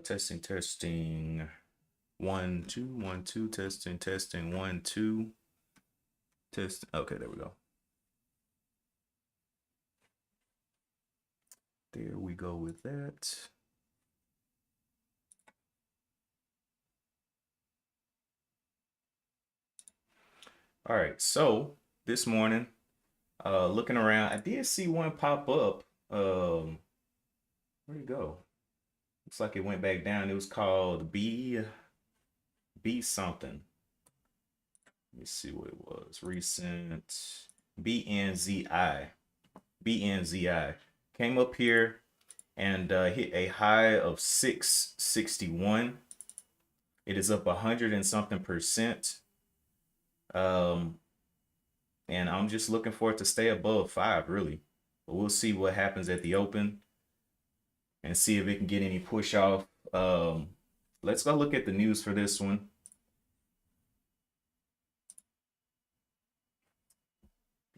Testing. 1 2 1 2 testing 1 2 test. Okay, there we go. There we go with that. All right, so this morning, looking around, I did see one pop up. Where'd it go? Looks like it went back down. It was called B something. Let me see what it was. Recent BNZI. BNZI came up here and hit a high of 661. It is up 100 and something percent. Um, and I'm just looking for it to stay above 5, really. But we'll see what happens at the open and see if it can get any push off. Let's go look at the news for this one.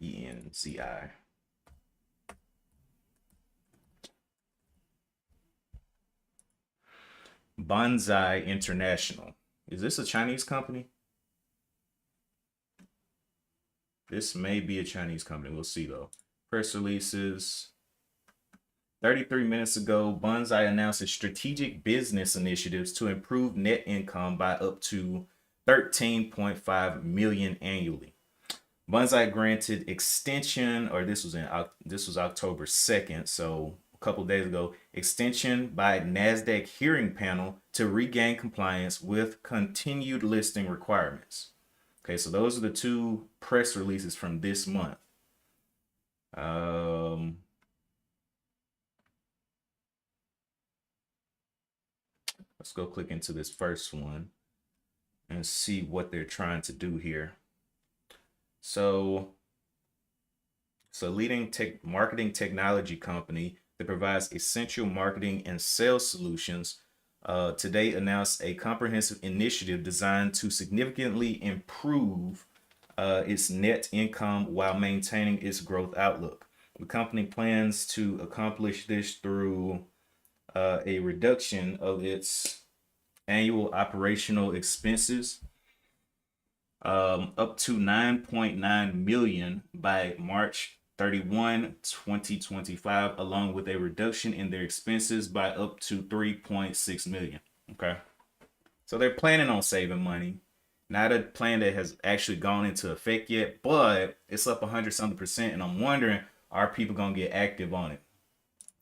BNCI. Bonsai International. Is this a Chinese company? This may be a Chinese company. We'll see though. Press releases. 33 minutes ago, Bonsai announced its strategic business initiatives to improve net income by up to 13.5 million annually. Bonsai granted extension, or this was October 2nd, so a couple days ago, extension by NASDAQ hearing panel to regain compliance with continued listing requirements. Okay, so those are the two press releases from this month. Let's go click into this first one and see what they're trying to do here. So it's a leading marketing technology company that provides essential marketing and sales solutions. Today announced a comprehensive initiative designed to significantly improve its net income while maintaining its growth outlook. The company plans to accomplish this through a reduction of its annual operational expenses up to 9.9 million by March 31, 2025, along with a reduction in their expenses by up to 3.6 million. Okay. So they're planning on saving money. Not a plan that has actually gone into effect yet, but it's up 100 something percent. And I'm wondering, are people going to get active on it?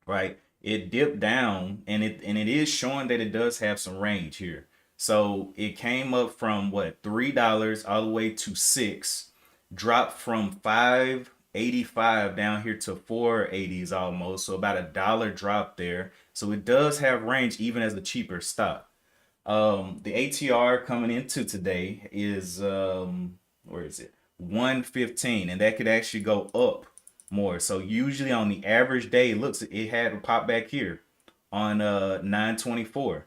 Right. It dipped down and it is showing that it does have some range here. So it came up from what, $3 all the way to 6, dropped from 5.85 down here to 4.80s almost. So about $1 drop there. So it does have range even as a cheaper stock. The ATR coming into today is where is it? 115, and that could actually go up more. So usually on the average day, it had a pop back here on 924.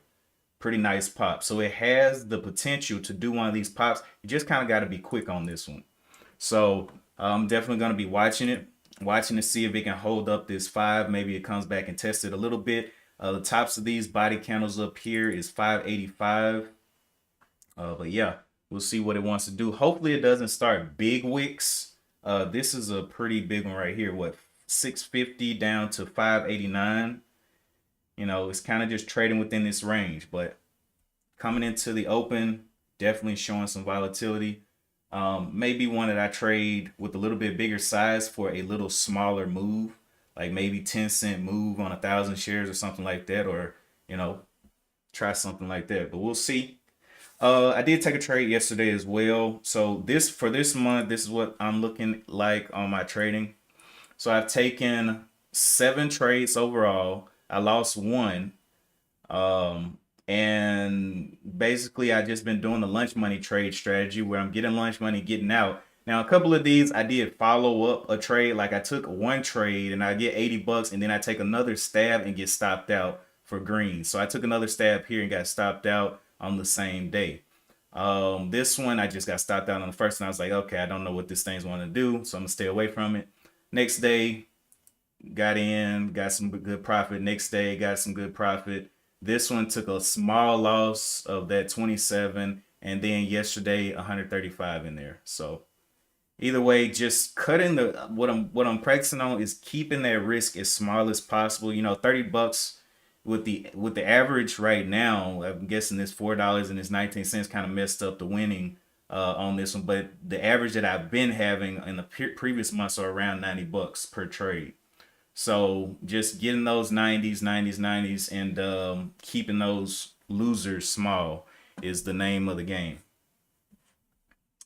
Pretty nice pop. So it has the potential to do one of these pops. You just kind of got to be quick on this one. So I'm definitely going to be watching to see if it can hold up this 5. Maybe it comes back and test it a little bit. The tops of these body candles up here is 585. But yeah, we'll see what it wants to do. Hopefully it doesn't start big wicks. This is a pretty big one right here. What, 650 down to 589. You know, it's kind of just trading within this range, but coming into the open, definitely showing some volatility. Maybe one that I trade with a little bit bigger size for a little smaller move, like maybe 10-cent move on 1,000 shares or something like that, or, you know, try something like that. But we'll see. I did take a trade yesterday as well. So for this month, this is what I'm looking like on my trading. So I've taken 7 trades overall. I lost 1. And basically I just been doing the lunch money trade strategy where I'm getting lunch money, getting out. Now, a couple of these I did follow up a trade. Like I took one trade and I get 80 bucks and then I take another stab and get stopped out for green. So I took another stab here and got stopped out on the same day. This one I just got stopped out on the first one. I was like, okay, I don't know what this thing's want to do, so I'm gonna stay away from it. Next day, got in, got some good profit. Next day, got some good profit. This one took a small loss of that 27, and then yesterday 135 in there. So either way, just cutting the what I'm practicing on is keeping that risk as small as possible. You know, $30 with the average right now. I'm guessing this $4 and it's 19 cents kind of messed up the winning on this one, but the average that I've been having in the previous months are around $90 per trade. So just getting those 90s, 90s, 90s, and keeping those losers small is the name of the game.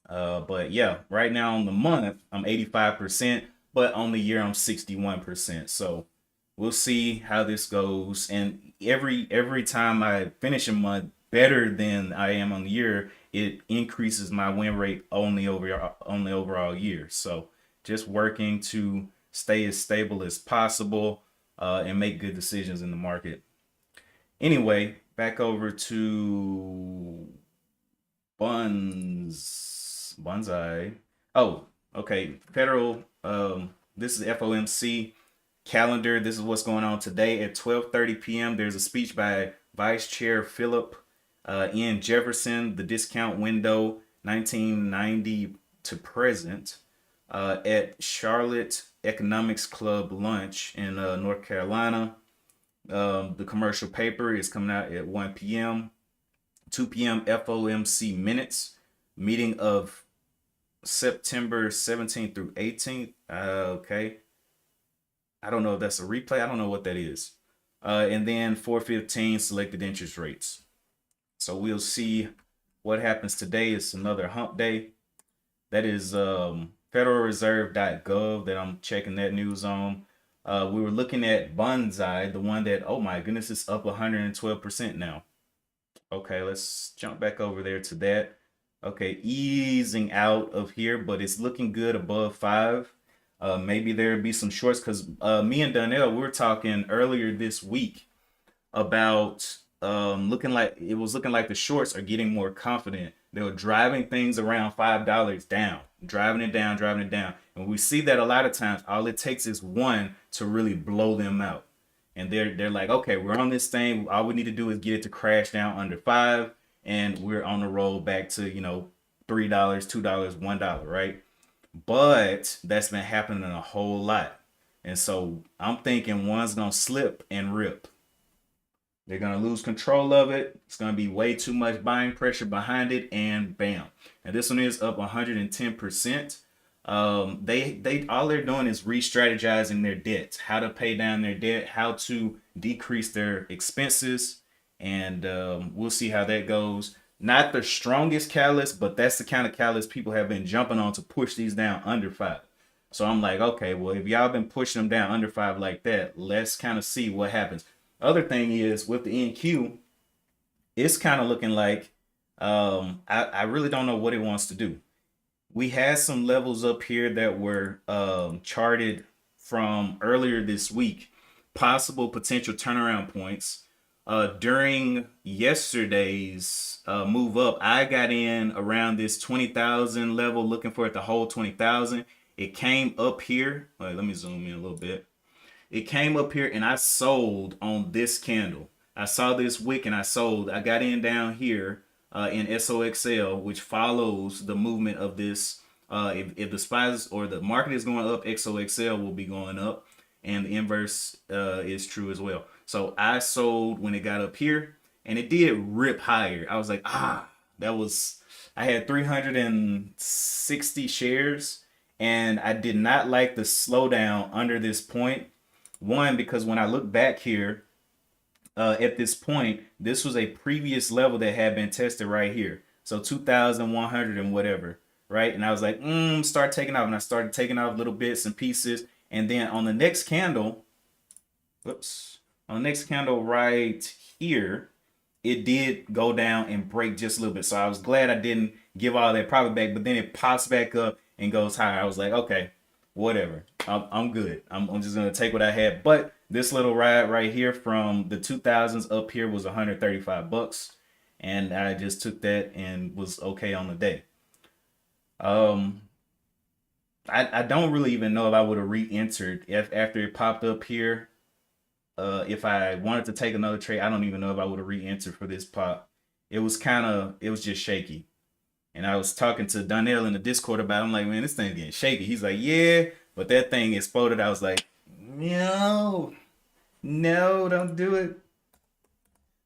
But yeah, right now on the month I'm 85%, but on the year I'm 61%. So we'll see how this goes. And every time I finish a month better than I am on the year, it increases my win rate on the overall year. So just working to stay as stable as possible and make good decisions in the market. Anyway, back over to Bonsai. Oh, okay. Federal. This is FOMC calendar. This is what's going on today at 12:30 p.m. There's a speech by Vice Chair Philip N. Jefferson. The discount window 1990 to present at Charlotte Economics Club lunch in North Carolina. The commercial paper is coming out at 1 p.m. 2 p.m. FOMC minutes, meeting of September 17th through 18th. Okay. I don't know if that's a replay. I don't know what that is. And then 4:15 selected interest rates. So we'll see what happens today. It's another hump day. That is federalreserve.gov that I'm checking that news on. We were looking at Bonsai, the one that, oh my goodness, is up 112% now. Okay, let's jump back over there to that. Okay, easing out of here, but it's looking good above 5. Maybe there'll be some shorts because me and Donnell, we were talking earlier this week about looking like the shorts are getting more confident. They were driving things around $5 down, driving it down, driving it down. And we see that a lot of times all it takes is one to really blow them out. And they're like, okay, we're on this thing. All we need to do is get it to crash down under 5, and we're on the roll back to, $3, $2, $1, right? But that's been happening a whole lot. And so I'm thinking one's gonna slip and rip. They're gonna lose control of it. It's gonna be way too much buying pressure behind it, and bam. And this one is up 110%. They all they're doing is re-strategizing their debts, how to pay down their debt, how to decrease their expenses, and we'll see how that goes. Not the strongest catalyst, but that's the kind of catalyst people have been jumping on to push these down under 5. So I'm like, okay, well, if y'all been pushing them down under 5 like that, let's kind of see what happens. Other thing is with the NQ, it's kind of looking like I really don't know what it wants to do. We had some levels up here that were charted from earlier this week, possible potential turnaround points. During yesterday's move up, I got in around this 20,000 level looking for it to hold 20,000. It came up here. Wait, let me zoom in a little bit. It came up here and I sold on this candle. I saw this wick and I sold. I got in down here in SOXL, which follows the movement of this. If the spies or the market is going up, XOXL will be going up, and the inverse is true as well. So I sold when it got up here, and it did rip higher. I was like, I had 360 shares, and I did not like the slowdown under this point. One, because when I look back here, at this point, this was a previous level that had been tested right here. So 2,100 and whatever, right? And I was like, start taking off. And I started taking off little bits and pieces. And then on the next candle, right here, it did go down and break just a little bit. So I was glad I didn't give all that profit back, but then it pops back up and goes higher. I was like, okay, whatever. I'm good. I'm just going to take what I had. But this little ride right here from the 2000s up here was $135. And I just took that and was okay on the day. I don't really even know if I would have re-entered if after it popped up here. if I wanted to take another trade, I don't even know if I would have re-entered for this pop. It was just shaky. And I was talking to Donnell in the Discord about it. I'm like, man, this thing's getting shaky. He's like, yeah, but that thing exploded. I was like, no, no, don't do it.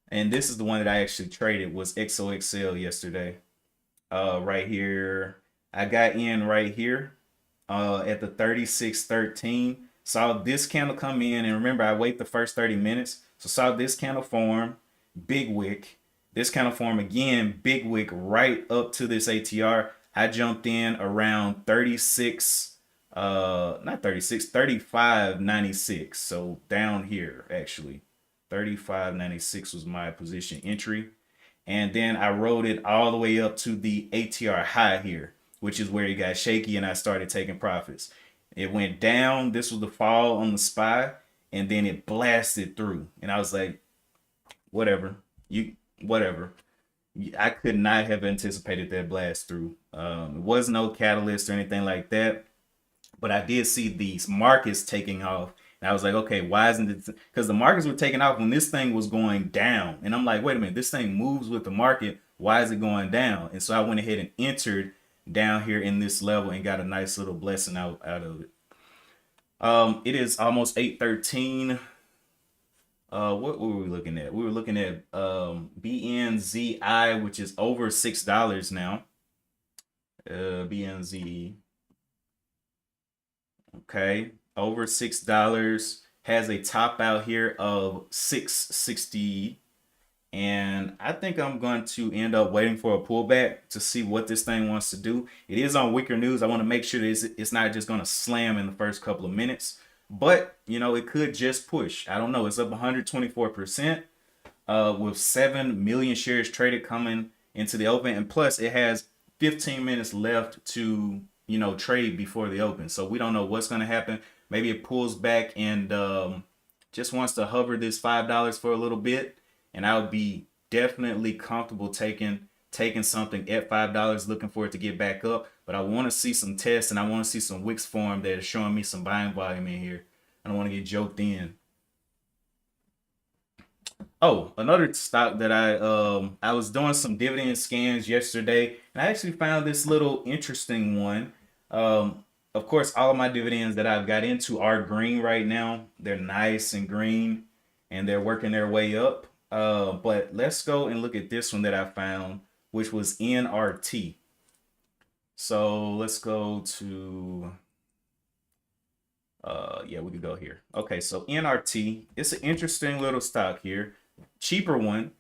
And this is the one that I actually traded was XOXL yesterday. Right here. I got in right here at the 36.13. Saw this candle come in, and remember, I wait the first 30 minutes. So saw this candle form, big wick. This candle form again, big wick right up to this ATR. I jumped in around 36, not 36, 35.96. So down here, actually. 35.96 was my position entry. And then I rode it all the way up to the ATR high here, which is where it got shaky and I started taking profits. It went down. This was the fall on the SPY, and then it blasted through. And I was like, whatever. Whatever. I could not have anticipated that blast through. It was no catalyst or anything like that, but I did see these markets taking off. And I was like, okay, why isn't it? Because the markets were taking off when this thing was going down. And I'm like, wait a minute, this thing moves with the market. Why is it going down? And so I went ahead and entered down here in this level and got a nice little blessing out of it. It is almost 8:13. What were we looking at? We were looking at BNZI, which is over $6 now. BNZ. Okay, over $6, has a top out here of 660, and I think I'm going to end up waiting for a pullback to see what this thing wants to do. It is on weaker news. I want to make sure that it's not just going to slam in the first couple of minutes, but you know, it could just push. I don't know. It's up 124%, with 7 million shares traded coming into the open, and plus it has 15 minutes left to, you know, trade before the open. So we don't know what's going to happen. Maybe it pulls back and just wants to hover this $5 for a little bit, and I would be definitely comfortable taking something at $5, looking for it to get back up. But I want to see some tests, and I want to see some wicks form that is showing me some buying volume in here. I don't want to get joked in. Oh, another stock that I was doing some dividend scans yesterday, and I actually found this little interesting one. Of course, all of my dividends that I've got into are green right now. They're nice and green, and they're working their way up. But let's go and look at this one that I found, which was NRT. So let's go to yeah, we could go here. Okay, so NRT, it's an interesting little stock here, cheaper one,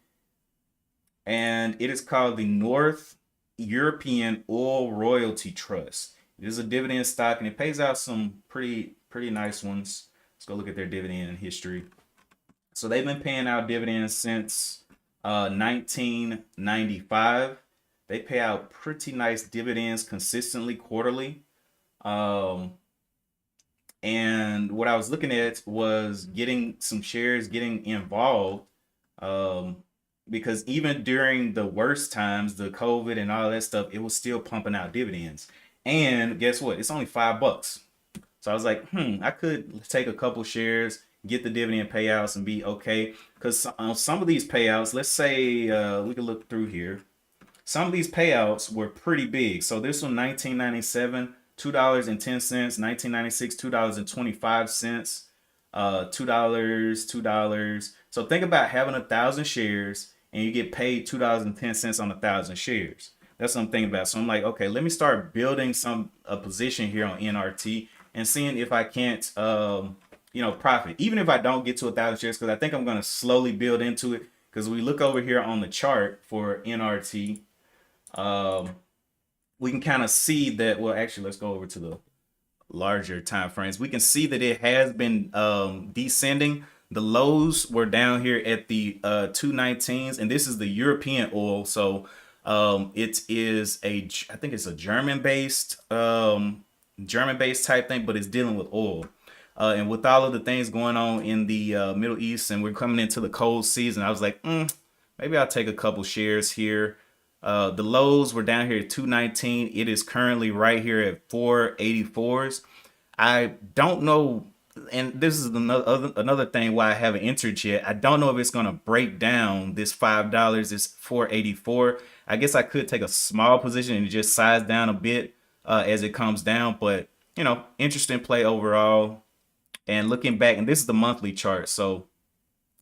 and it is called the North European Oil Royalty Trust. It is a dividend stock, and it pays out some pretty nice ones. Let's go look at their dividend history. So they've been paying out dividends since 1995. They pay out pretty nice dividends consistently quarterly. And what I was looking at was getting some shares, getting involved, because even during the worst times, the COVID and all that stuff, it was still pumping out dividends. And guess what? It's only $5. So I was like, I could take a couple shares, get the dividend payouts, and be okay. Because on some of these payouts, let's say we can look through here. Some of these payouts were pretty big. So this one, 1997, $2.10, 1996, $2.25, $2. So think about having 1,000 shares and you get paid $2.10 on 1,000 shares. That's what I'm thinking about. So I'm like, okay, let me start building a position here on NRT and seeing if I can't, you know, profit, even if I don't get to 1,000 shares, because I think I'm going to slowly build into it. Because we look over here on the chart for NRT, we can kind of see that. Well, actually, let's go over to the larger time frames. We can see that it has been descending. The lows were down here at the 219s, and this is the European oil. So it is I think it's a German-based type thing, but it's dealing with oil. And with all of the things going on in the Middle East, and we're coming into the cold season, I was like, maybe I'll take a couple shares here. The lows were down here at 219. It is currently right here at 484s. I don't know and this is another thing why I haven't entered yet. I don't know if it's gonna break down this $5, this 484. I guess I could take a small position and just size down a bit as it comes down, but interesting play overall. And looking back, and this is the monthly chart, so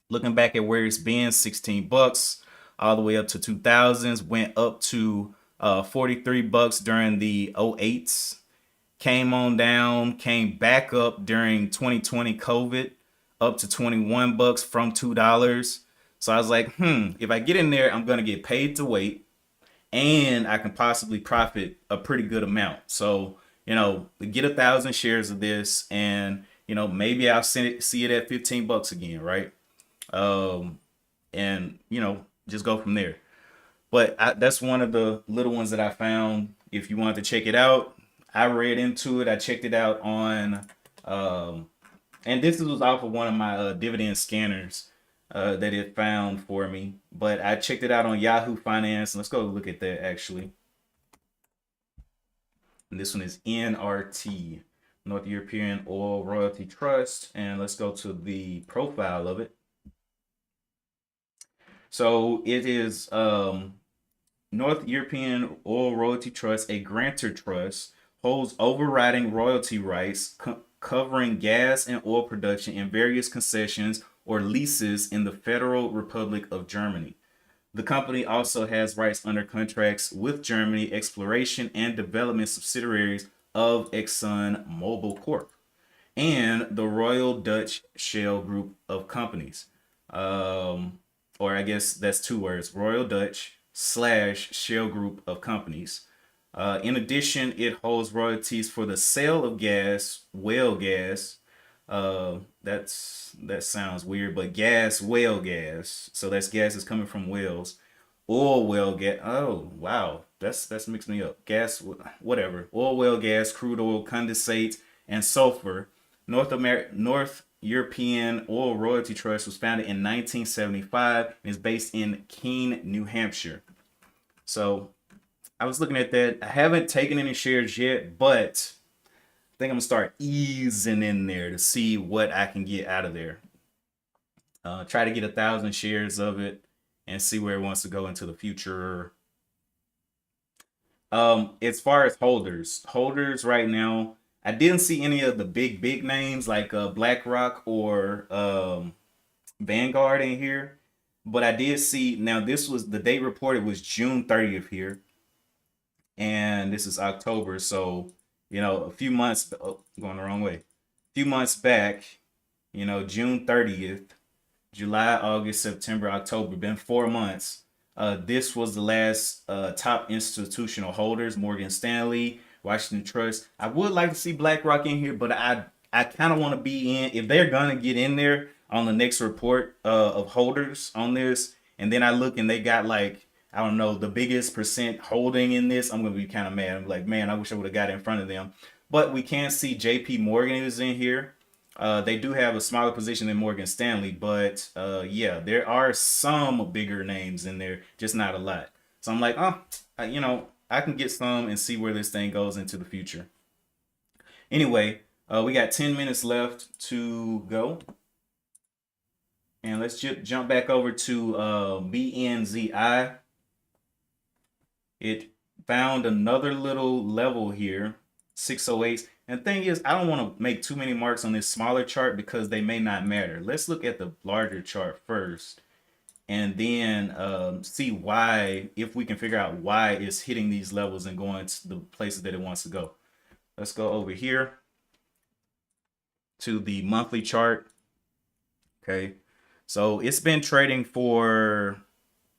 looking back at where it's been, 16 bucks all the way up to 2000s, went up to 43 bucks during the 08s, came on down, came back up during 2020 COVID, up to 21 bucks from $2. So I was like, if I get in there, I'm gonna get paid to wait, and I can possibly profit a pretty good amount. So get 1,000 shares of this, and maybe I'll see it at 15 bucks again, right? Um, and just go from there. But that's one of the little ones that I found. If you wanted to check it out, I read into it. I checked it out on, and this was off of one of my dividend scanners that it found for me. But I checked it out on Yahoo Finance. Let's go look at that actually. And this one is NRT, North European Oil Royalty Trust. And let's go to the profile of it. So it is North European Oil Royalty Trust, a grantor trust, holds overriding royalty rights covering gas and oil production in various concessions or leases in the Federal Republic of Germany. The company also has rights under contracts with Germany exploration and development subsidiaries of Exxon Mobil Corp and the Royal Dutch Shell Group of Companies. Or I guess that's two words, Royal Dutch / Shell Group of Companies. In addition, it holds royalties for the sale of gas, whale gas. That sounds weird, but gas, whale gas. So that's gas that's coming from whales. Oil well gas. Oh wow, that's mixed me up. Gas, whatever. Oil well gas, crude oil, condensate, and sulfur. North European Oil Royalty Trust was founded in 1975 and is based in Keene, New Hampshire. So I was looking at that. I haven't taken any shares yet, but I think I'm gonna start easing in there to see what I can get out of there. Try to get 1,000 shares of it and see where it wants to go into the future. As far as holders right now, I didn't see any of the big names like BlackRock or Vanguard in here, but I did see. Now this was the date reported was June 30th here, and this is October, so a few months. Oh, going the wrong way. A few months back, June 30th, July, August, September, October, been 4 months. This was the last top institutional holders: Morgan Stanley, Washington Trust. I would like to see BlackRock in here, but I kind of want to be in, if they're gonna get in there on the next report of holders on this, and then I look and they got like, I don't know, the biggest percent holding in this, I'm gonna be kind of mad. I'm like, man, I wish I would have got in front of them. But we can see JP Morgan is in here. They do have a smaller position than Morgan Stanley, but yeah, there are some bigger names in there, just not a lot. So I'm like, I can get some and see where this thing goes into the future. Anyway, we got 10 minutes left to go. And let's jump back over to BNZI. It found another little level here, 608. And the thing is, I don't want to make too many marks on this smaller chart because they may not matter. Let's look at the larger chart first and then see why, if we can figure out why it's hitting these levels and going to the places that it wants to go. Let's go over here to the monthly chart. Okay, so it's been trading for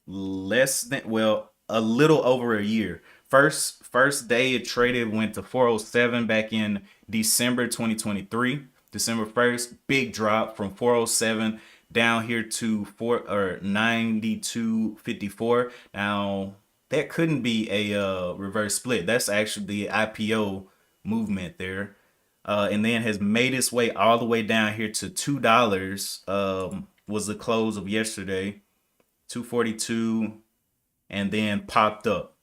less than, well, a little over a year. First day it traded went to 407 back in December 2023. December 1st, big drop from 407 down here to 92.54. Now that couldn't be a reverse split. That's actually the IPO movement there. And then has made its way all the way down here to $2. Was the close of yesterday, 242, and then popped up.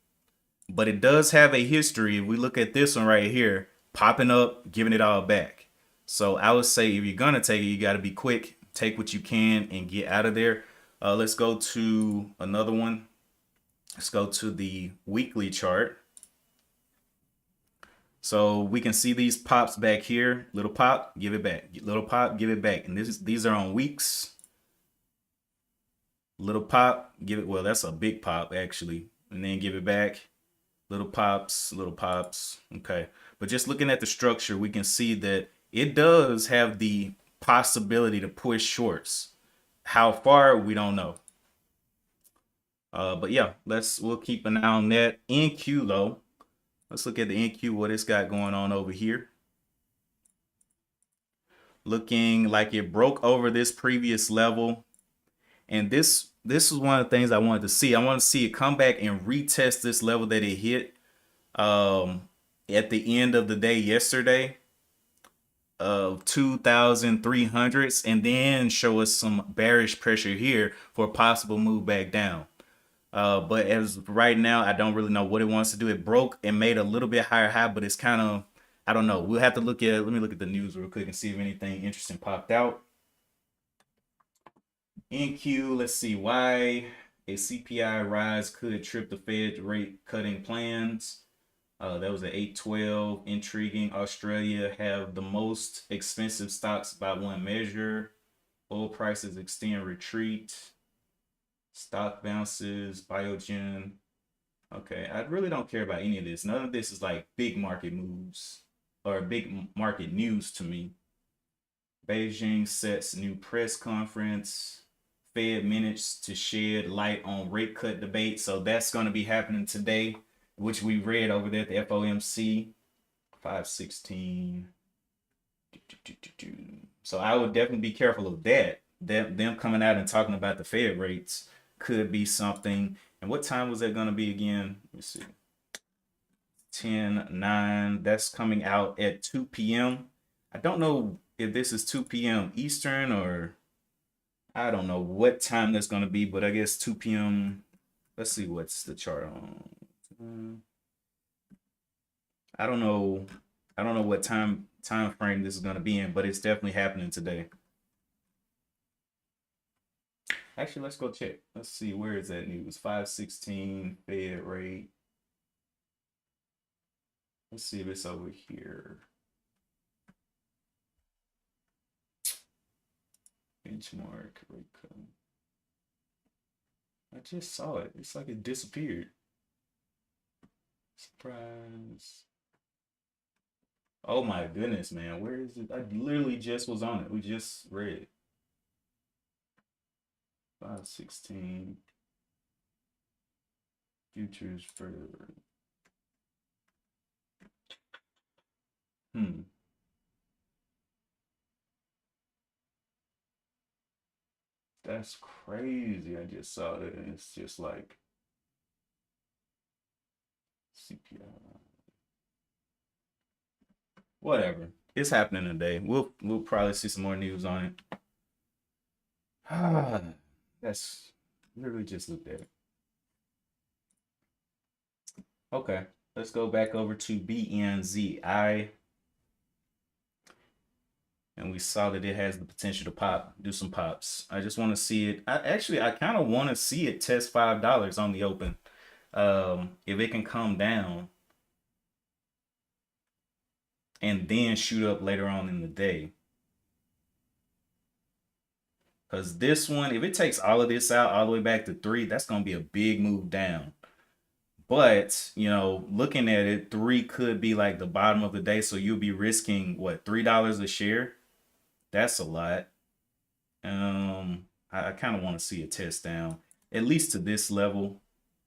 But it does have a history. If we look at this one right here, popping up, giving it all back. So I would say if you're gonna take it, you got to be quick. Take what you can and get out of there. Let's go to another one. Let's go to the weekly chart. So we can see these pops back here. Little pop, give it back. Little pop, give it back. And these are on weeks. Little pop, give it. Well, that's a big pop actually, and then give it back. Little pops, little pops. Okay, but just looking at the structure, we can see that it does have the possibility to push shorts. How far, we don't know. But yeah, we'll keep an eye on that. NQ though, let's look at the NQ, what it's got going on over here. Looking like it broke over this previous level, and this is one of the things I wanted to see. I want to see it come back and retest this level that it hit at the end of the day yesterday of 2,300s, and then show us some bearish pressure here for a possible move back down. But as right now, I don't really know what it wants to do. It broke and made a little bit higher high, but it's kind of, I don't know. We'll have to let me look at the news real quick and see if anything interesting popped out. NQ, let's see why a CPI rise could trip the Fed rate cutting plans. That was at 812. Intriguing. Australia have the most expensive stocks by one measure. Oil prices extend retreat. Stock bounces. Biogen. Okay, I really don't care about any of this. None of this is like big market moves or big market news to me. Beijing sets new press conference. Fed minutes to shed light on rate cut debate. So that's going to be happening today, which we read over there at the FOMC 516. So I would definitely be careful of that. Them coming out and talking about the Fed rates could be something. And what time was that going to be again? Let me see. 10/9. That's coming out at 2 p.m. I don't know if this is 2 p.m. Eastern, or I don't know what time that's going to be, but I guess 2 p.m. Let's see what's the chart on. I don't know. I don't know what time frame this is going to be in, but it's definitely happening today. Actually, let's go check. Let's see, where is that news? 516 Fed rate. Let's see if it's over here. Benchmark rate cut. I just saw it. It's like it disappeared. Surprise. Oh my goodness, man. Where is it? I literally just was on it. We just read it. 516 futures for That's crazy. I just saw that, and it's just like CPI. Whatever. It's happening today. We'll probably see some more news on it. That's literally just looked at it. Okay, let's go back over to BNZI. And we saw that it has the potential to do some pops. I just want to see it. I kind of want to see it test $5 on the open. If it can come down and then shoot up later on in the day. Because this one, if it takes all of this out all the way back to 3, that's going to be a big move down. But, you know, looking at it, 3 could be like the bottom of the day. So you'll be risking, what, $3 a share? That's a lot. I kind of want to see a test down, at least to this level.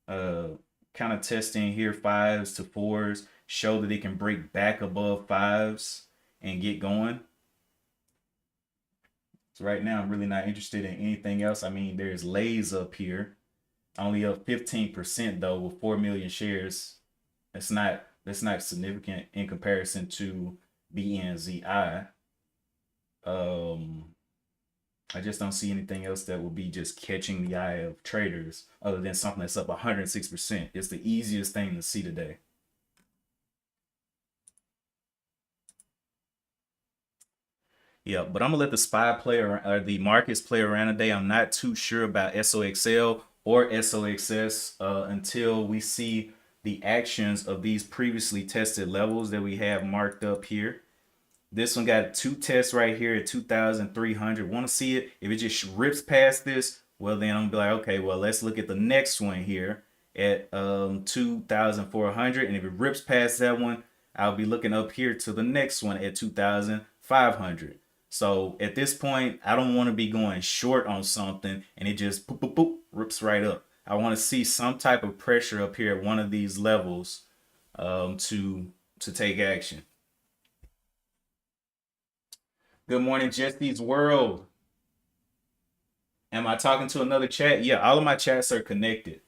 Kind of testing here 5s to 4s, show that it can break back above 5s and get going. So right now, I'm really not interested in anything else. I mean, there's Lays up here, only up 15% though, with 4 million shares. That's not significant in comparison to BNZI. I just don't see anything else that will be just catching the eye of traders other than something that's up 106%. It's the easiest thing to see today. Yeah, but I'm gonna let the SPY play or the markets play around today. I'm not too sure about SOXL or SOXS until we see the actions of these previously tested levels that we have marked up here. This one got two tests right here at 2,300. Want to see it? If it just rips past this, well, then I'm gonna be like, okay, well, let's look at the next one here at 2,400. And if it rips past that one, I'll be looking up here to the next one at 2,500. So at this point, I don't want to be going short on something and it just boop, boop, boop, rips right up. I want to see some type of pressure up here at one of these levels to take action. Good morning, Jesse's World. Am I talking to another chat? Yeah, all of my chats are connected.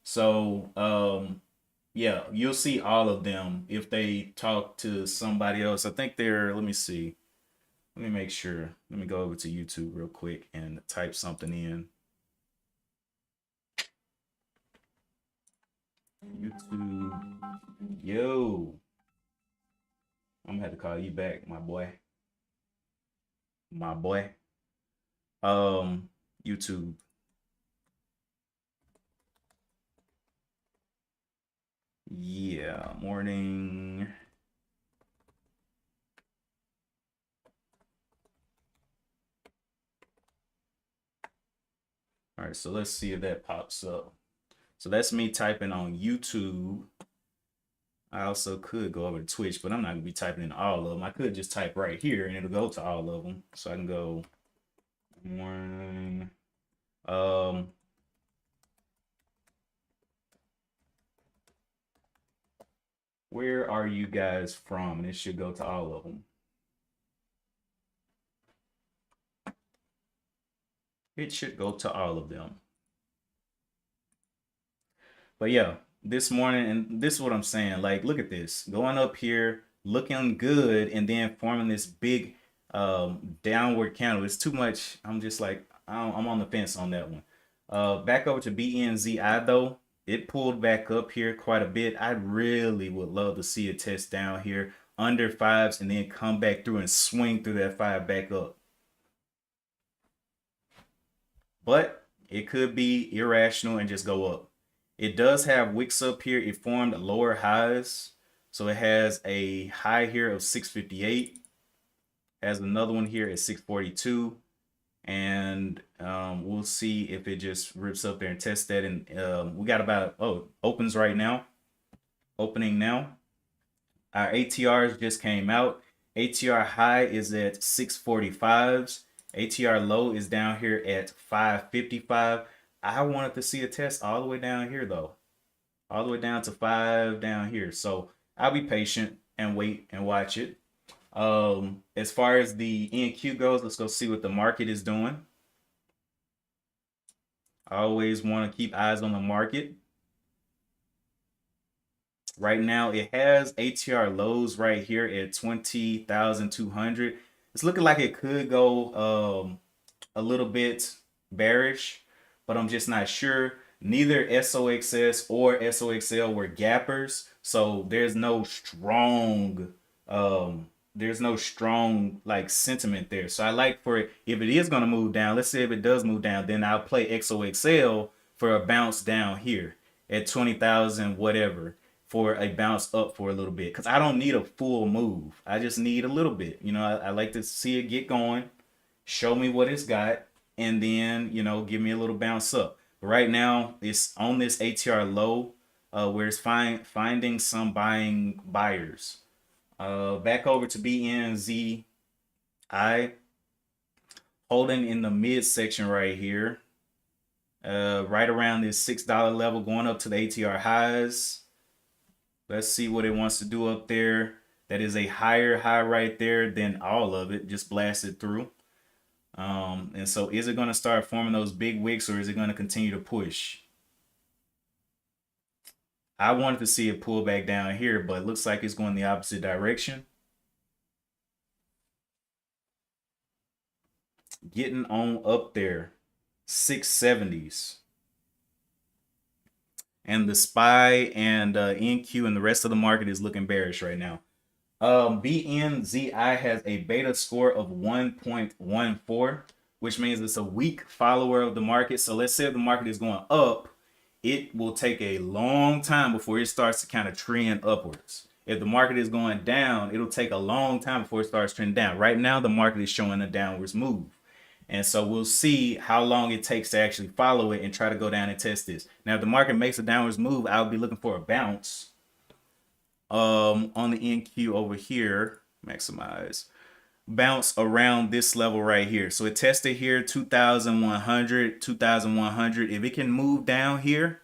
So, yeah, you'll see all of them if they talk to somebody else. I think they're, let me see. Let me make sure. Let me go over to YouTube real quick and type something in. YouTube. Yo. I'm gonna have to call you back, my boy. My boy. YouTube. Yeah, morning. All right, so let's see if that pops up. So that's me typing on YouTube. I also could go over to Twitch, but I'm not gonna be typing in all of them. I could just type right here and it'll go to all of them. So I can go morning. Where are you guys from? And it should go to all of them. It should go to all of them. But yeah, this morning, and this is what I'm saying. Like, look at this. Going up here, looking good, and then forming this big downward candle. It's too much. I'm just like, I'm on the fence on that one. Back over to BNZI though. It pulled back up here quite a bit. I really would love to see a test down here under fives and then come back through and swing through that five back up. But it could be irrational and just go up. It does have wicks up here. It formed lower highs. So it has a high here of 658, has another one here at 642. And we'll see if it just rips up there and tests that. And we got about, opens right now, opening now. Our ATRs just came out. ATR high is at 645s. ATR low is down here at 555. I wanted to see a test all the way down here though. All the way down to 5 down here. So I'll be patient and wait and watch it. As far as the NQ goes, let's go see what the market is doing. I always want to keep eyes on the market. Right now, it has ATR lows right here at 20,200. It's looking like it could go a little bit bearish, but I'm just not sure. Neither SOXS or SOXL were gappers, so there's no strong like sentiment there. So I like for it, if it is gonna move down, let's say if it does move down, then I'll play XOXL for a bounce down here at 20,000 whatever for a bounce up for a little bit, because I don't need a full move. I just need a little bit. I like to see it get going, show me what it's got, and then give me a little bounce up. But right now it's on this ATR low where it's finding some buyers. Back over to BNZI, holding in the mid section right here, right around this $6 level, going up to the ATR highs. Let's see what it wants to do up there. That is a higher high right there than all of it. Just blasted through. And so is it going to start forming those big wicks, or is it going to continue to push? I wanted to see it pull back down here, but it looks like it's going the opposite direction. Getting on up there, 670s. And the SPY and NQ and the rest of the market is looking bearish right now. BNZI has a beta score of 1.14, which means it's a weak follower of the market. So let's say if the market is going up, it will take a long time before it starts to kind of trend upwards. If the market is going down, it'll take a long time before it starts trending down. Right now, the market is showing a downwards move. And so we'll see how long it takes to actually follow it and try to go down and test this. Now, if the market makes a downwards move, I'll be looking for a bounce on the NQ over here, maximize, bounce around this level right here. So it tested here 2,100, 2,100. If it can move down here,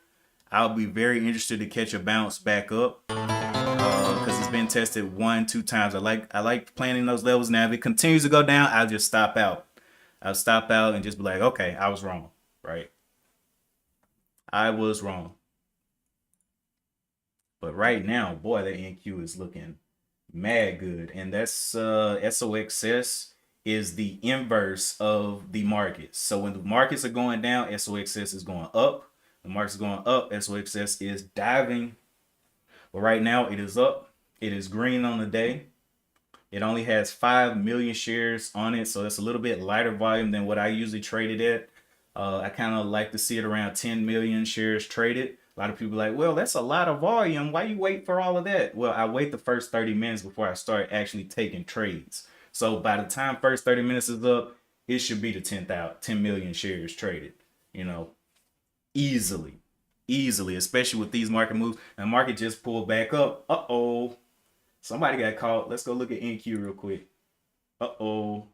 I'll be very interested to catch a bounce back up because it's been tested 1-2 times. I like playing in those levels. Now if it continues to go down, I'll just stop out. I'll stop out and just be like, okay, I was wrong, right? I was wrong. But right now, boy, the NQ is looking mad good. And that's SOXS is the inverse of the markets. So when the markets are going down, SOXS is going up. The market's going up, SOXS is diving. But right now it is up. It is green on the day. It only has 5 million shares on it, so that's a little bit lighter volume than what I usually trade it at. I kind of like to see it around 10 million shares traded. A lot of people are like, well, that's a lot of volume. Why you wait for all of that? Well, I wait the first 30 minutes before I start actually taking trades. So by the time first 30 minutes is up, it should be the 10 million shares traded, you know, easily, especially with these market moves. And the market just pulled back up. Uh-oh. Somebody got caught. Let's go look at NQ real quick. Uh-oh.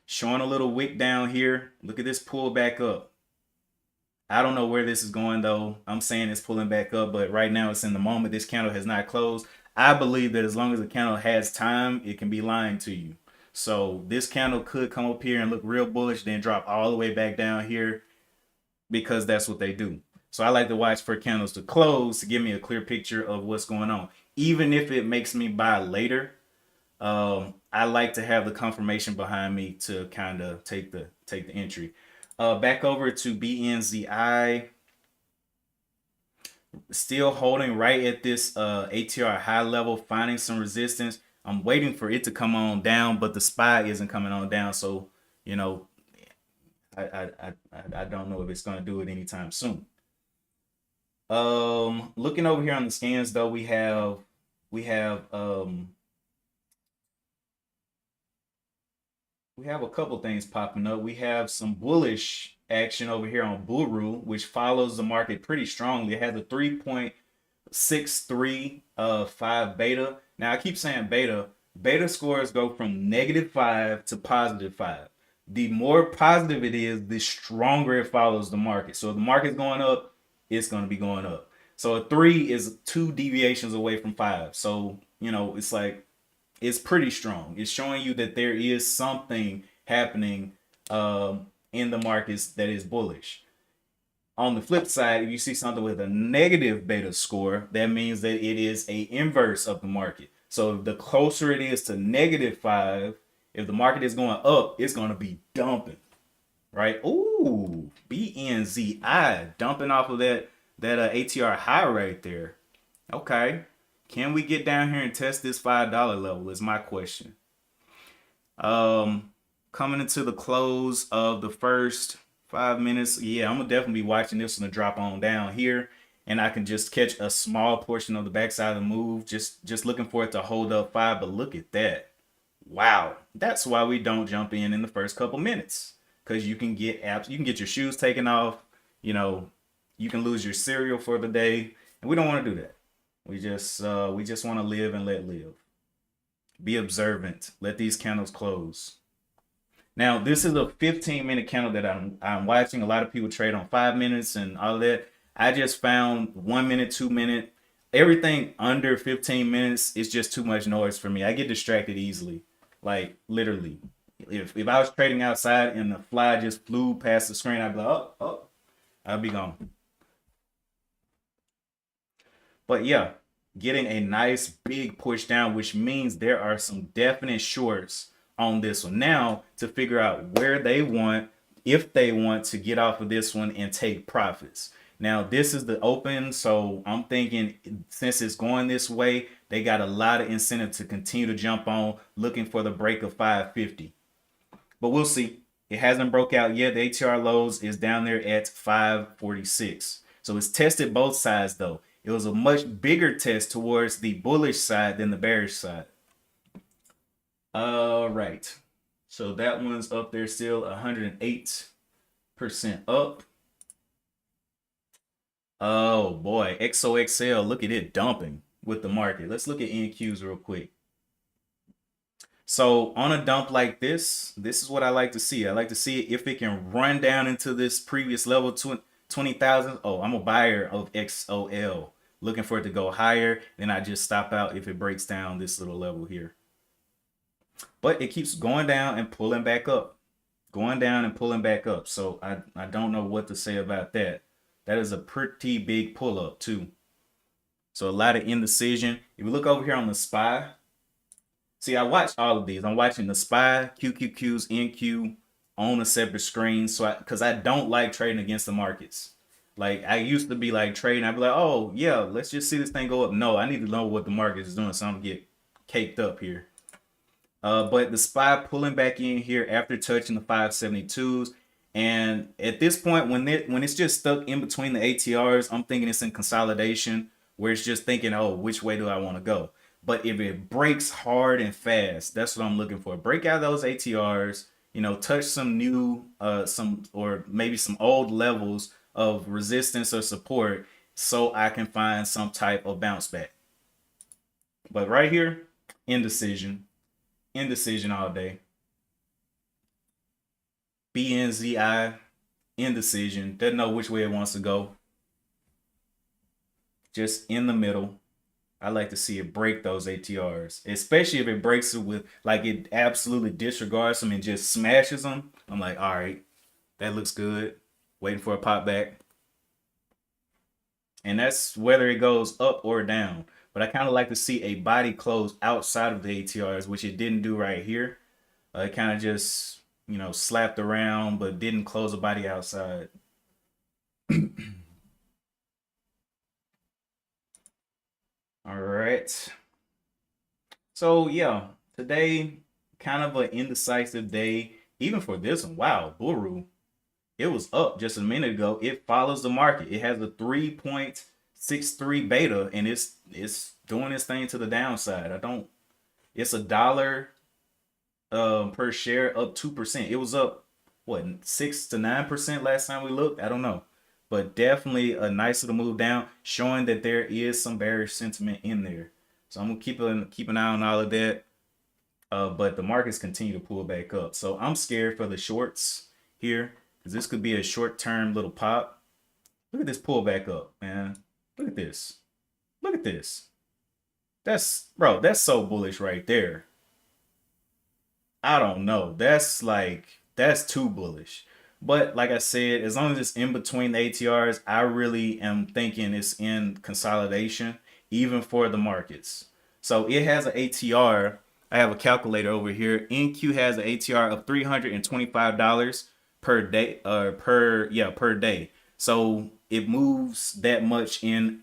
Showing a little wick down here. Look at this pull back up. I don't know where this is going though. I'm saying it's pulling back up, but right now it's in the moment. This candle has not closed. I believe that as long as the candle has time, it can be lying to you. So this candle could come up here and look real bullish, then drop all the way back down here because that's what they do. So I like to watch for candles to close to give me a clear picture of what's going on. Even if it makes me buy later, I like to have the confirmation behind me to kind of take the entry. Back over to BNZI, still holding right at this ATR high level, finding some resistance. I'm waiting for it to come on down, but the SPY isn't coming on down. So, you know, I don't know if it's going to do it anytime soon. Looking over here on the scans though, we have a couple things popping up. We have some bullish action over here on Bull Rule, which follows the market pretty strongly. It has a 3.635 beta. Now I keep saying beta. Beta scores go from -5 to +5. The more positive it is, the stronger it follows the market. So if the market's going up, it's going to be going up. So a 3 is 2 deviations away from 5. So, you know, it's like, it's pretty strong. It's showing you that there is something happening in the markets that is bullish. On the flip side, if you see something with a negative beta score, that means that it is a inverse of the market. So the closer it is to -5, if the market is going up, it's going to be dumping, right? Ooh, BNZI dumping off of that ATR high right there. Okay. Can we get down here and test this $5 level is my question. Coming into the close of the first 5 minutes. Yeah, I'm gonna definitely be watching this one to drop on down here. And I can just catch a small portion of the backside of the move. Just looking for it to hold up 5. But look at that. Wow. That's why we don't jump in the first couple minutes. Because you can get your shoes taken off. You know, you can lose your cereal for the day. And we don't want to do that. We just want to live and let live. Be observant. Let these candles close. Now, this is a 15-minute candle that I'm watching. A lot of people trade on 5 minutes and all that. I just found 1 minute, 2 minute, everything under 15 minutes is just too much noise for me. I get distracted easily, like literally. If I was trading outside and the fly just flew past the screen, I'd be like, oh, I'd be gone. But yeah, getting a nice big push down, which means there are some definite shorts on this one. Now, to figure out where they want, if they want to get off of this one and take profits. Now, this is the open, so I'm thinking since it's going this way, they got a lot of incentive to continue to jump on, looking for the break of 550. But we'll see. It hasn't broke out yet. The ATR lows is down there at 546. So it's tested both sides though. It was a much bigger test towards the bullish side than the bearish side. All right. So that one's up there still 108% up. Oh boy, XOXL, look at it dumping with the market. Let's look at NQs real quick. So on a dump like this is what I like to see. I like to see if it can run down into this previous level, 20,000. Oh, I'm a buyer of XOL. Looking for it to go higher. Then I just stop out if it breaks down this little level here. But it keeps going down and pulling back up. Going down and pulling back up. So I don't know what to say about that. That is a pretty big pull up too. So a lot of indecision. If you look over here on the SPY, see, I watch all of these. I'm watching the SPY, QQQs, NQ on a separate screen. So because I don't like trading against the markets. Like I used to be like trading. I'd be like, oh yeah, let's just see this thing go up. No, I need to know what the market is doing so I don't get caked up here. But the SPY pulling back in here after touching the 572s. And at this point, when it's just stuck in between the ATRs, I'm thinking it's in consolidation where it's just thinking, oh, which way do I want to go? But if it breaks hard and fast, that's what I'm looking for. Break out those ATRs, touch some new, or maybe some old levels of resistance or support so I can find some type of bounce back. But right here, indecision all day. BNZI, indecision, doesn't know which way it wants to go. Just in the middle. I like to see it break those ATRs, especially if it breaks it with like it absolutely disregards them and just smashes them. I'm like, all right, that looks good. Waiting for a pop back. And that's whether it goes up or down. But I kind of like to see a body close outside of the ATRs, which it didn't do right here. It kind of just, slapped around, but didn't close the body outside. All right. So yeah, today kind of an indecisive day, even for this one. Wow, Buru, it was up just a minute ago. It follows the market. It has a 3.63 beta, and it's doing its thing to the downside. It's $1 per share, up 2%. It was up what 6 to 9% last time we looked. I don't know, but definitely a nice little move down, showing that there is some bearish sentiment in there. So I'm gonna keep an eye on all of that. But the markets continue to pull back up. So I'm scared for the shorts here because this could be a short-term little pop. Look at this pull back up, man. Look at this. Look at this. That's so bullish right there. I don't know. That's too bullish. But like I said, as long as it's in between the ATRs, I really am thinking it's in consolidation, even for the markets. So it has an ATR. I have a calculator over here. NQ has an ATR of $325 per day, per day. So it moves that much in.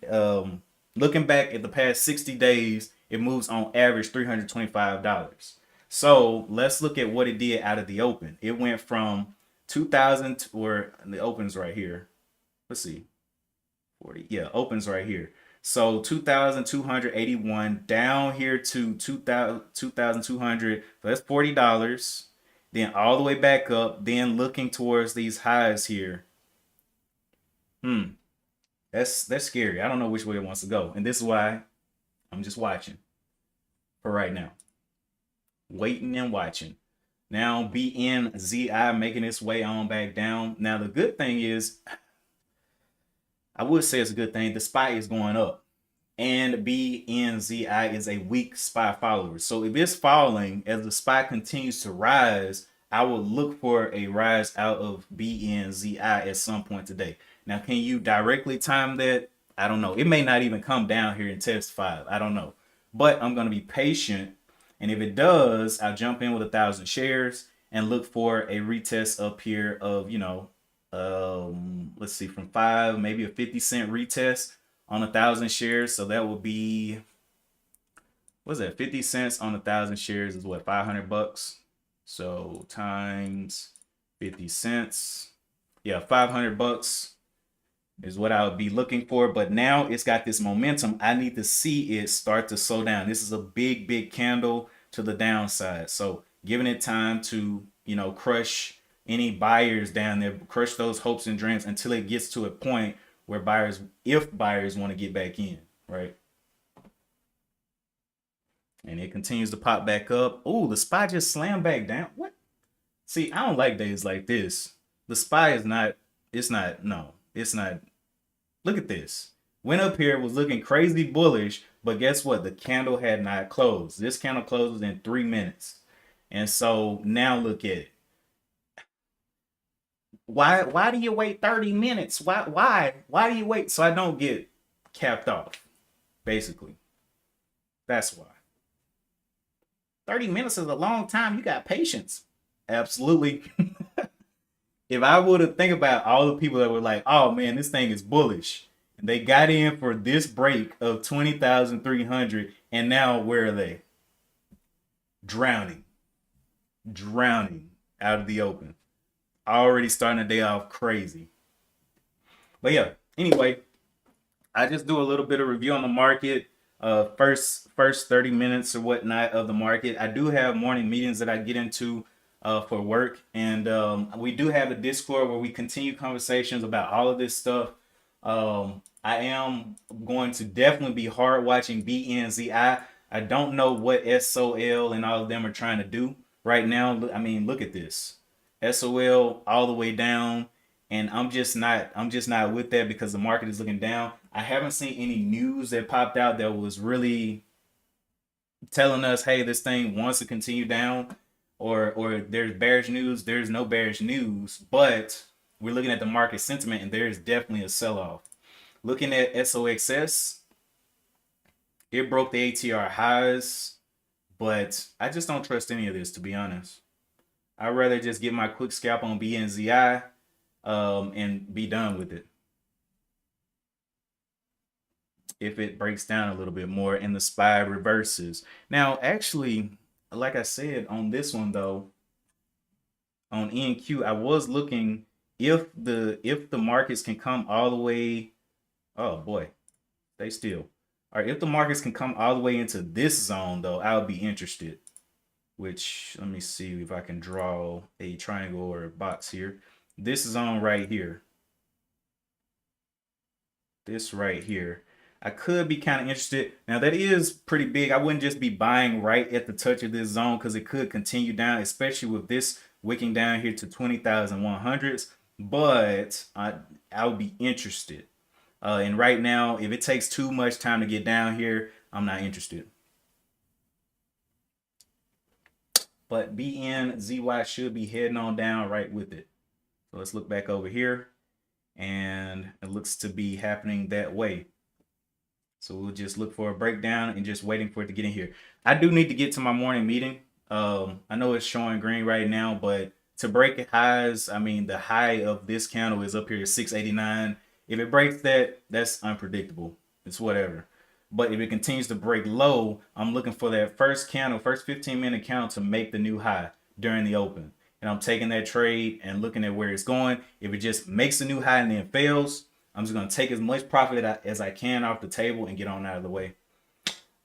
Looking back at the past 60 days, it moves on average $325. So let's look at what it did out of the open. It went from 2000 or the opens right here. Let's see. 40. Yeah, opens right here. So 2,281 down here to 2,200. So that's $40. Then all the way back up. Then looking towards these highs here. That's scary. I don't know which way it wants to go. And this is why I'm just watching for right now. Waiting and watching. Now BNZI making its way on back down. Now the good thing is, I would say it's a good thing, the SPY is going up. And BNZI is a weak SPY follower. So if it's falling, as the SPY continues to rise, I will look for a rise out of BNZI at some point today. Now, can you directly time that? I don't know. It may not even come down here and test 5. I don't know. But I'm going to be patient. And if it does, I'll jump in with 1,000 shares. and look for a retest up here of, let's see, from 5, maybe a 50-cent retest on 1,000 shares. So that would be, what's that? 50 cents on 1,000 shares is what, $500. So times 50 cents. Yeah, $500 is what I would be looking for. But now it's got this momentum. I need to see it start to slow down. This is a big, big candle to the downside. So giving it time to, crush any buyers down there, crush those hopes and dreams until it gets to a point where if buyers want to get back in, right? And it continues to pop back up. Oh, the SPY just slammed back down. What? See, I don't like days like this. The SPY is not, no, it's not. Look at this. Went up here, was looking crazy bullish, but guess what? The candle had not closed. This candle closes in 3 minutes. And so now look at it. Why do you wait 30 minutes? Why do you wait? So I don't get capped off, basically. That's why. 30 minutes is a long time. You got patience. Absolutely. If I would have think about all the people that were like, oh man, this thing is bullish. And they got in for this break of 20,300. And now where are they? Drowning. Drowning out of the open. Already starting the day off crazy. But yeah, anyway, I just do a little bit of review on the market. First 30 minutes or whatnot of the market. I do have morning meetings that I get into for work, and we do have a Discord where we continue conversations about all of this stuff. I am going to definitely be hard watching BNZI. I don't know what SOL and all of them are trying to do right now. I mean, look at this. SOL all the way down, and I'm just not with that because the market is looking down. I haven't seen any news that popped out that was really telling us, hey, this thing wants to continue down, or there's bearish news. There's no bearish news, but we're looking at the market sentiment, and there's definitely a sell-off. Looking at SOXS, it broke the ATR highs, but I just don't trust any of this, to be honest. I'd rather just get my quick scalp on BNZI and be done with it. If it breaks down a little bit more and the SPY reverses. Now, actually, like I said on this one though, on NQ, I was looking if the markets can come all the way. Oh boy, stay still. All right, if the markets can come all the way into this zone though, I'll be interested. Which, let me see if I can draw a triangle or a box here. This zone right here. This right here. I could be kind of interested. Now that is pretty big. I wouldn't just be buying right at the touch of this zone because it could continue down, especially with this wicking down here to 20,100s. But I would be interested. And right now, if it takes too much time to get down here, I'm not interested. But BNZY should be heading on down right with it. So let's look back over here. And it looks to be happening that way. So we'll just look for a breakdown and just waiting for it to get in here. I do need to get to my morning meeting. I know it's showing green right now, but to break highs, I mean, the high of this candle is up here at 689. If it breaks that, that's unpredictable. It's whatever. But if it continues to break low, I'm looking for that first 15-minute candle to make the new high during the open. And I'm taking that trade and looking at where it's going. If it just makes a new high and then fails, I'm just going to take as much profit as I can off the table and get on out of the way.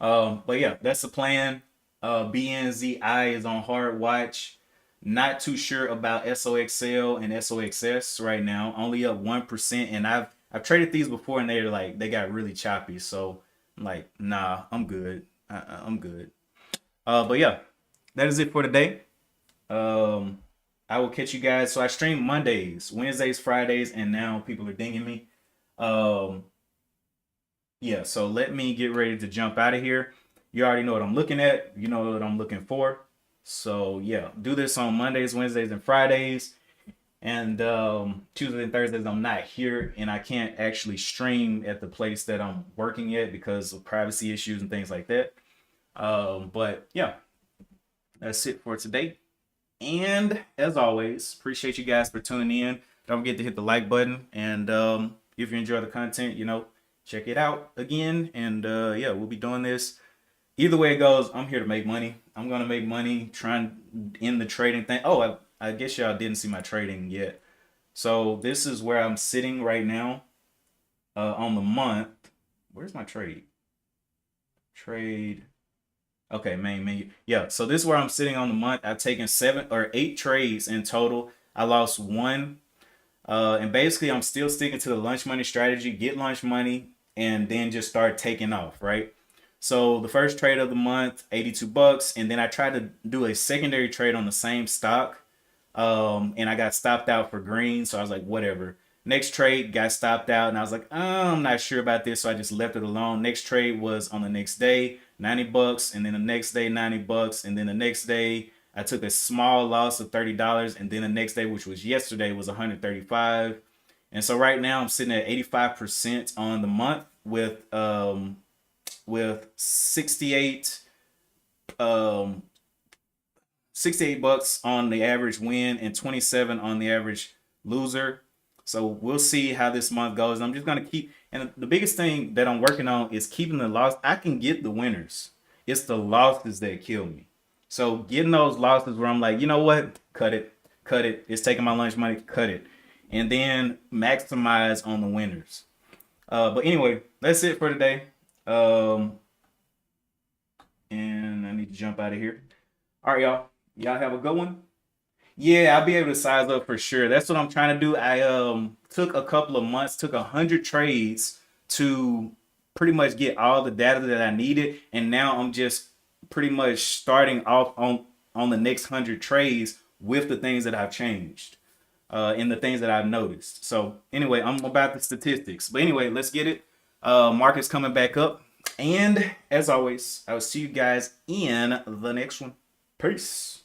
But yeah, that's the plan. BNZI is on hard watch. Not too sure about SOXL and SOXS right now. Only up 1%. And I've traded these before and they got really choppy. So I'm like, nah, I'm good. I'm good. But yeah, that is it for today. I will catch you guys. So I stream Mondays, Wednesdays, Fridays, and now people are dinging me. Yeah, so let me get ready to jump out of here. You already know what I'm looking at. You know what I'm looking for. So yeah, do this on Mondays, Wednesdays, and Fridays. And Tuesdays and Thursdays I'm not here, and I can't actually stream at the place that I'm working at because of privacy issues and things like that. But yeah, that's it for today. And as always, appreciate you guys for tuning in. Don't forget to hit the like button. And if you enjoy the content, check it out again. And yeah, we'll be doing this. Either way it goes, I'm here to make money. I'm going to make money trying in the trading thing. Oh, I guess y'all didn't see my trading yet. So this is where I'm sitting right now on the month. Where's my trade? Trade. Okay, main menu. Yeah, so this is where I'm sitting on the month. I've taken 7 or 8 trades in total. I lost one. And basically, I'm still sticking to the lunch money strategy. Get lunch money and then just start taking off, right? So the first trade of the month, 82 bucks. And then I tried to do a secondary trade on the same stock. And I got stopped out for green. So I was like, whatever. Next trade got stopped out. And I was like, oh, I'm not sure about this. So I just left it alone. Next trade was on the next day, 90 bucks. And then the next day, 90 bucks. And then the next day, I took a small loss of $30. And then the next day, which was yesterday, was 135. And so right now I'm sitting at 85% on the month with 68 bucks on the average win and 27 on the average loser. So we'll see how this month goes. I'm just gonna keep, and the biggest thing that I'm working on is keeping the loss. I can get the winners. It's the losses that kill me. So getting those losses where I'm like, you know what, cut it, cut it. It's taking my lunch money, cut it, and then maximize on the winners. But anyway, that's it for today. And I need to jump out of here. All right, y'all. Y'all have a good one. Yeah, I'll be able to size up for sure. That's what I'm trying to do. I took a couple of months, took 100 trades to pretty much get all the data that I needed, and now I'm just pretty much starting off on the next 100 trades with the things that I've changed and the things that I've noticed. So anyway, I'm about the statistics. But anyway, let's get it. Market's coming back up, and as always, I will see you guys in the next one. Peace.